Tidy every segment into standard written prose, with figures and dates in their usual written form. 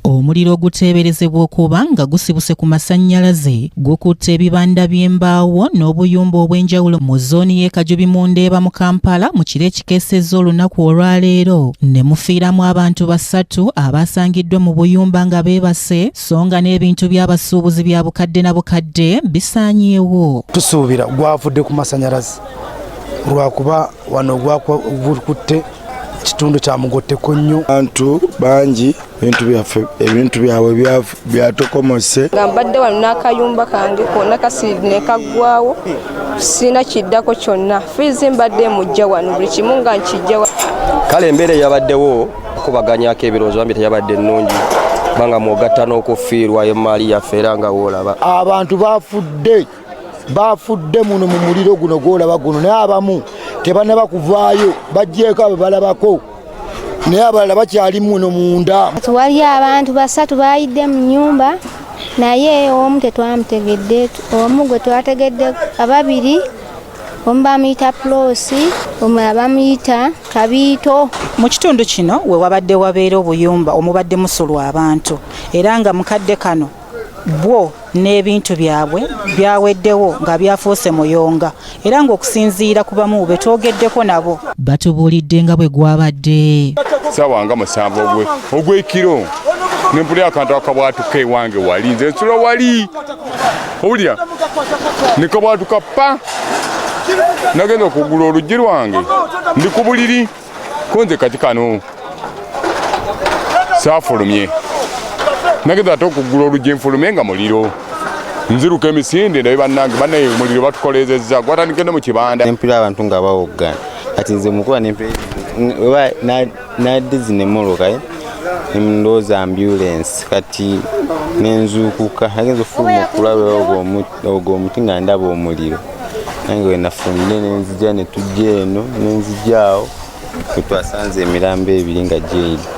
Omuliro guteeberezebwa okuba nga gusibuse ku masannyalaze gukutte ebibanda by'embaawo n'obuyumba obw'enjawulo mu zooni y'e Kajubi mu Ndeeba mu Kampala mu kiro ekikeesezza olunaku olwaleero ne mufiiramu abantu 3 abasangiddwa mu buyumba nga beebase so nga n'ebintu by'abasuubuzi bya bukadde na bukadde bisaanyeewo. Tusuubira gwavudde ku masannyalaze lwakuba wano gwakutte kitundu kya mugotteko nnyo. Abantu bangi ebintu byabwe byatokomose. Nga mbadde wano n'akayumba kange konna kasiiri ne kaggwawo sina kiddako kyonna. Fiizi mbadde mujja wano buli kimu nga nkijja wano. Kale embeera eyabaddewo okubaganyako ebirowoozo bambi teyabadde nnungi kubanga mwogatta n'okufiirwa emaali yaffe era nga woolaba. Abantu bafudde muno mu muliro guno gwolaba guno naye abamu tebanaba kuvaayo bajjeeko abo balabako naye abalala bakyali muno munda. Wali abantu 3 bayidde mu nyumba naye omu tetwamutegedde, omu gwe twategedde ababiri, omu bamuyita Plosi, omulala bamuyita Kabiito. Mu kitundu kino we wabadde wabeera obuyumba omubadde musulwa abantu era nga mukadde kano bwo n'ebintu byabwe byaweddewo nga byafuuse muyonga era ng'okusinziira ku bamu betwogeddeko nabo batubuulidde nga bwe gwabadde. Ssaawa nga 7 ogw'ekiro ne mpulira akantu akabwatuka ewange wali nze nsula wali owulira ne kabwatuka pa nagenda okugula oluggi lwange ndi ku buliri ko nze kati kano saafulumye nagenda ate okugula oluggi nfulume nga muliro nziruka emisinde naye bannange omuliro batukolezezza gwatandikende mu kibanda. Nempira abantu nga bawoggana kati nze mukuba nadde zinemoloka ndowooza ambulance kati nenzuukuka agenza ofuluma okulaba ogwo omuti nga ndaba omuliro nange we nafulumire nenzija ne tujja eno nenzijaawo wetwasanze emirambo 2 nga gyeyidde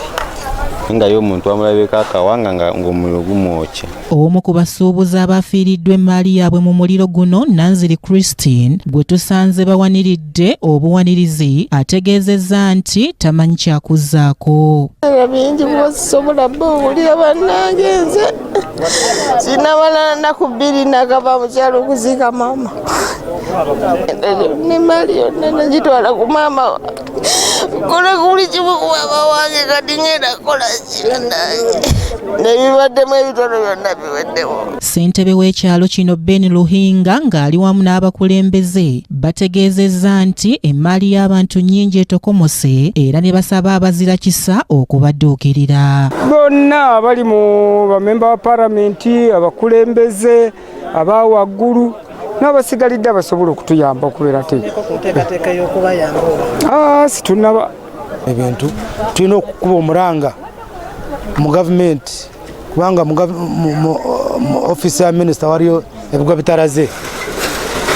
nga y'omuntu amulabeko akawanga ng'omuliro gumwokya. Omu ku basuubuzi abafiiriddwa emaali yaabwe mu muliro guno Nanziri Christine gwe tusanze bawaniridde obuwanirizi ategeezezza nti tamanyi kyakuzzaako. Bingi bwosobola bwowulira bannange nze sinabala nnaku 2 nagava mu kyalo okuziika maama n'emaali yonna nagitwala ku maama kola kuli kimu ku maama wange kati ngenda kola nebibaddemu ebitono byonna biweddewo. Ssentebe w'ekyalo kino Ben Luhinga ng'ali wamu n'abakulembeze bategeezezza nti emaali y'abantu nnyingi etokomose era ne basaba abazira kisa okubadduukirira. Bonna abali mu bamemba ba palamenti, abakulembeze, abawaggulu n'abasigalidde abasobola okutuyamba okubeera situnaba ebintu tulina okukuba omulanga mu gavumenti kubanga mu ofisi ya minisita waliyo ebigwa bitalaze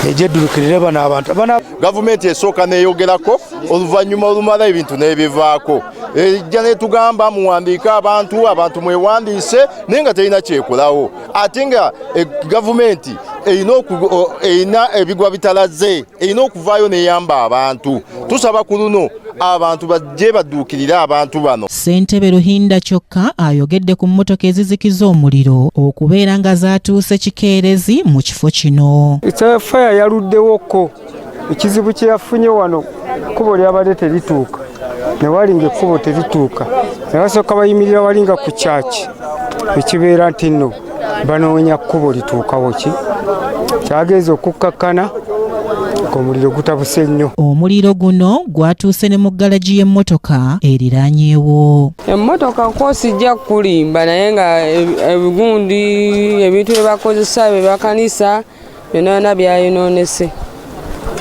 ejeddulukirire bano abantu. Gavumenti esooka neeyogerako oluvannyuma olumala ebintu n'ebivaako ejja netugamba muwandiika abantu mwewandiise naye nga terina kyekolawo ate nga gavumenti erina ebigwa bitalaze erina okuvaayo neyamba abantu. Tusaba ku luno abantu bajje badduukirire abantu bano. Ssentebe Ruhinda kyokka ayogedde ku mmotoka ezizikiza omuliro okubeera nga zaatuuse kikeerezi mu kifo kino. Faya yaluddewoko ekizibu kye yafunye wano kkubo lyabadde terituuka ne walinga ekkubo terituuka ne basooka bayimirira walinga ku kyaki ekibeera nti nno banoonya kkubo lituukawo ki kyagenza okukkakkana omuliro gutabuse nnyo. Omuliro guno gwatuuse ne mu ggalagi y'emmotoka eriraanyeewo. Emmotoka nkosijja kulimba naye nga ebigundi ebintu bye bakozesa bye bakanisa byonna byayonoonese.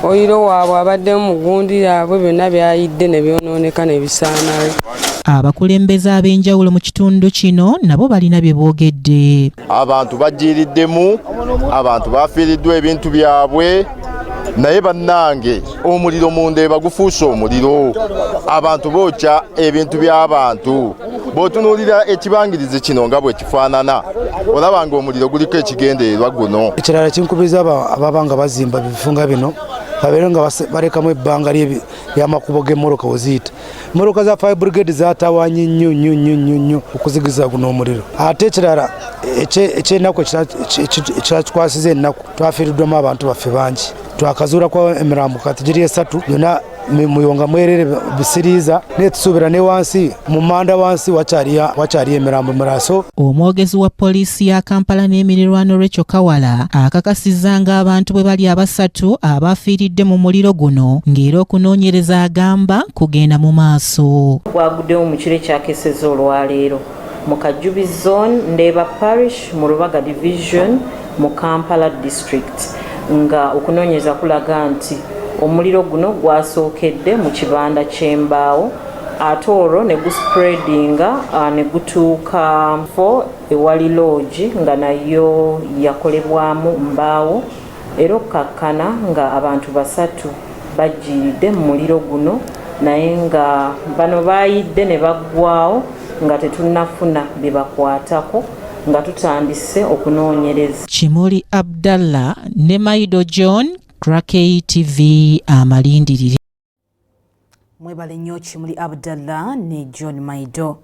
Oyiro waabwe abadde mu gundi yaabwe byonna byayidde ne byonooneka ne bisaanawo. Abakulembeze ab'enjawulo mu kitundu kino nabo balina bye boogedde. Abantu bajjiriddemu, abantu bafiiriddwa ebintu byabwe naye bannange omuliro mu Ndeeba gufuuse omuliro abantu bookya ebintu by'abantu. Bw'otunuulira ekibangirizi kino nga bwe kifaanana olaba nga omuliro guliko ekigendererwa guno. Ekirala kinkubiriza ababa nga bazimba ebifunga bino babeere nga balekamu ebbanga ly'amakubo g'emmoroka weziyita. Emmoroka za fire brigade zaatawaanye nnyo okuzigiza guno omuliro. Ate ekirala ekyennaku ekyakikwasiza ennaku twafiiriddwamu abantu baffe bangi. Twakazuulako emirambo kati giri 3 yonna muyonga mwerere bisiriiza netusuubira ne wansi mu manda wansi wakyali emirambo miraso. Omwogezi wa poliisi ya Kampala n'emirirwano Rachel Kawala akakasizza ng'abantu bwe bali 3 abafiiridde mu muliro guno ng'era okunoonyereza agamba kugenda mu maaso. Gwaguddewo mu kiro ekyakeseza olwaleero mu Kajubi Zone, Ndeeba Parish, mu Rubaga Division, mu Kampala District, nga okunoonyereza kulaga nti omuliro guno gwasookedde mu kibanda ky'embaawo ate olwo ne guspreadinga ne gutuuka fo ewali lodge nga nayo yakolebwamu mbaawo era okkakkana nga abantu 3 bajjiridde mu muliro guno naye nga bano baayidde ne baggwawo nga tetunnafuna bye bakwatako nga tutandise okunoonyereza. Kimuli Abdallah ne Maido John, Crack TV amalindirire. Mwebale nnyo Kimuli Abdallah ne John Maido.